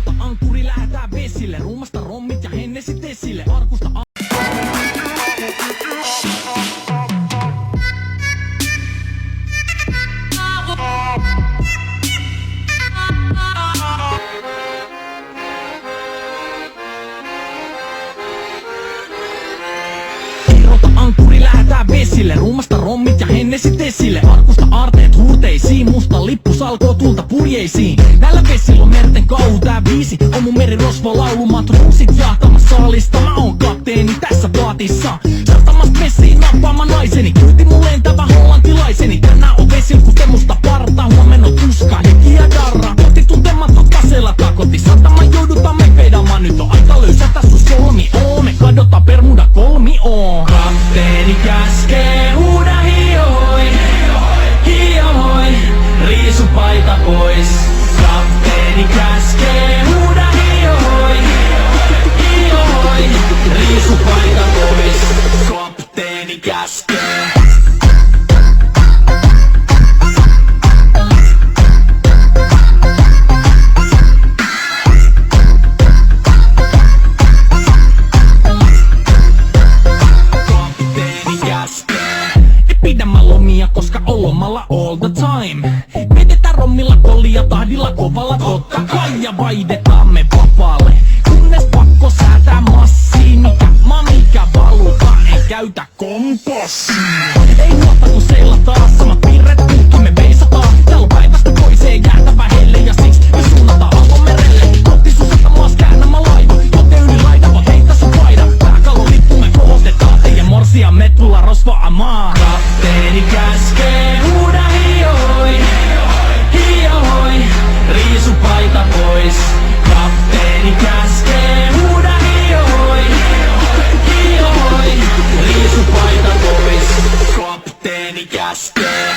Irrota ankkuri, lähetään vesille. Ruumasta rommit ja hennesit esille. Arkusta ankkuri, lähetään vesille. Ruumasta rommit ja hennesit esille. Arkusta aarteet huurteisiin. Musta lippu salkoo tulta purjeisiin. Näillä vesillä on merten kauhu, tää biisi on mun merirosvo laulu. Matruusit jahtamas saalista. Mä oon kapteeni tässä paatissa. Saastamas messiin nappaamaan naiseni. Kyyti mun lentävä hollantilaiseni. Tänään on vesilkute musta parta. Huomenna on tuska, heki ja darra. Koti tuntematot kaseella takoti. Sataman joudutaan me vedamaan. Nyt on aika löysätä sus kolmio. Me kadotaan Bermuda kolmio. Kapteeni käskee, huuda hiihoi, hiihoi, riisu paita pois. Kapteeni käskee, huuda hiihoi, hiihoi, riisu paita pois. Kapteeni käskee. Koska on lomalla all the time. Vedetään rommilla kollia tahdilla kovalla totta kai. Ja vaihdetaan me vapaalle. Kunnes pakko säätää massiin. Mikä valuta, ei käytä kompassia. Ei nuotta kun seilla taas. Samat piirret putki me veisataan. Täällä päivästä toiseen jäätävä helle. Ja siksi me suunnataan avomerelle. Kohti susata maas käännämä laiva. Jote yli laidava heitä sun paida. Pääkalon lippu me kohostetaan. Teidän morsia me tulla rosvaamaan. Kapteeni käskee, huuda hiihoi, hiihoi, riisu paita pois. Kapteeni käskee, huuda hiihoi, hiihoi, riisu paita pois. Kapteeni käskee.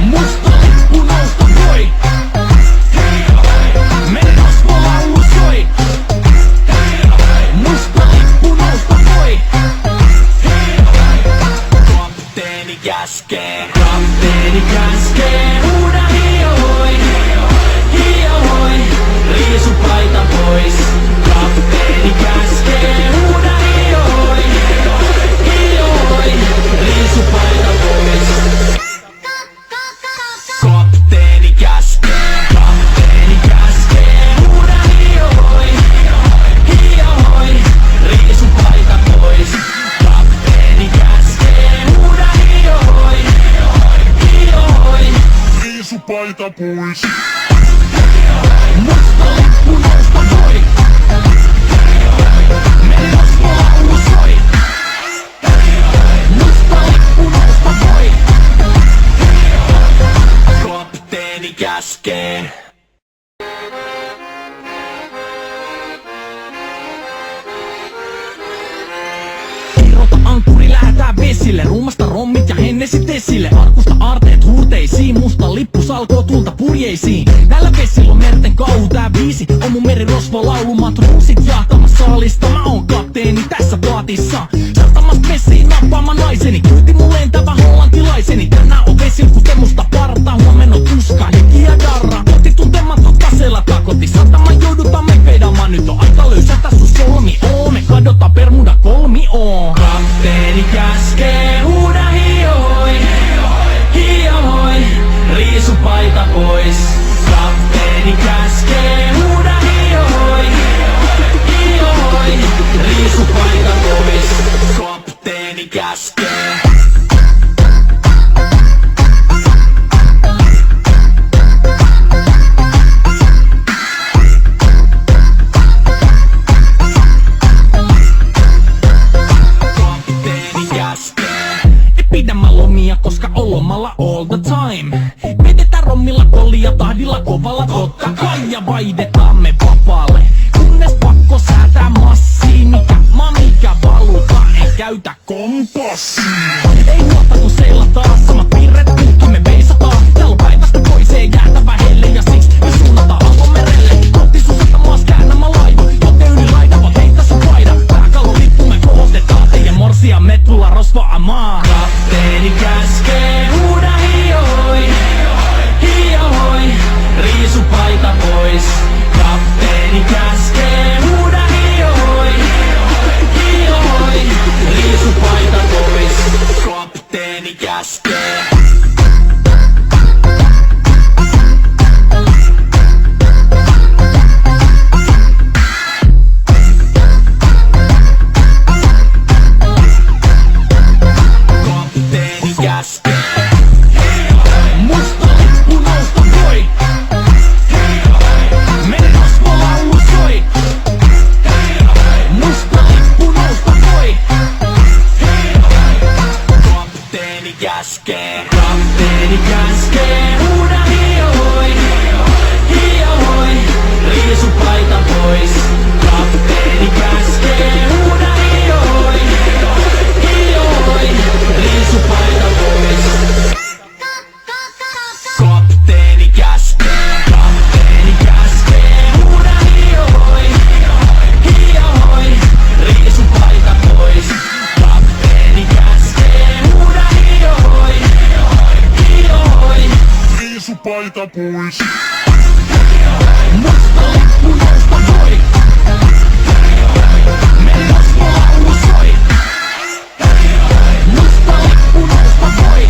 Musta lippu nousta voi. Merirosvolaulu soi. Musta lippu nousta voi. Kapteeni käskee. Kapteeni käskee. Huuda hiihoi, hiihoi, riisu paita pois. Kapteeni käskee. Huuda hiihoi, hiihoi, riisu paita pois. Kapteeni käskee. Kapteeni käskee. Huuda hiihoi, hiihoi, riisu paita pois. Kapteeni käskee. Huuda hiihoi, hiihoi, riisu paita pois. Musta lippu nousta voi. Merirosvolaulu soi. Musta lippu nousta voi. Kapteeni käskee. Irrota ankkuri, lähetään vesille. Ruumasta rommit ja hennesit esille. Arkusta aarteet huurteisiin. Musta lippu salkoo tulta purjeisiin. Näillä vesillä on merten kauhu, tää biisi on mun merirosvo laulu. Matruusit jahtamas saalista. Mä oon kapteeni tässä paatissa. Saastamas messiin nappaamaan naiseni. Kyyti mun lentävä hollantilaiseni. Tänään on vesilkute musta parta. Huomenna on tuska, heki ja darra. Koti tuntematot kaseella takoti. Sataman joudutaan me vedamaan. Nyt on aika löysätä sus kolmio. Me kadotaan Bermuda kolmio. Kapteeni käskee, huuda hiihoi, hiihoi, riisu paita pois. Kapteeni käskee, huuda hiihoi, hiihoi, riisu paita pois. Kapteeni käskee. Koska on lomalla all the time. Vedetään rommilla kollia tahdilla kovalla totta kai. Ja vaihdetaan me vapaalle. Kunnes pakko säätää massiin. Mikä valuta, ei käytä kompassia. Ei nuotta kun seilla taas. Samat piirret putki me veisataan. Täällä päivästä toiseen jäätävä helle. Ja siksi me suunnataan avomerelle. Kohti paita pois. Musta lippu nousta voi. Me gospel-laulu soi. Musta lippu nousta voi.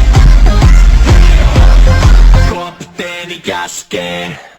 Kapteeni käskee.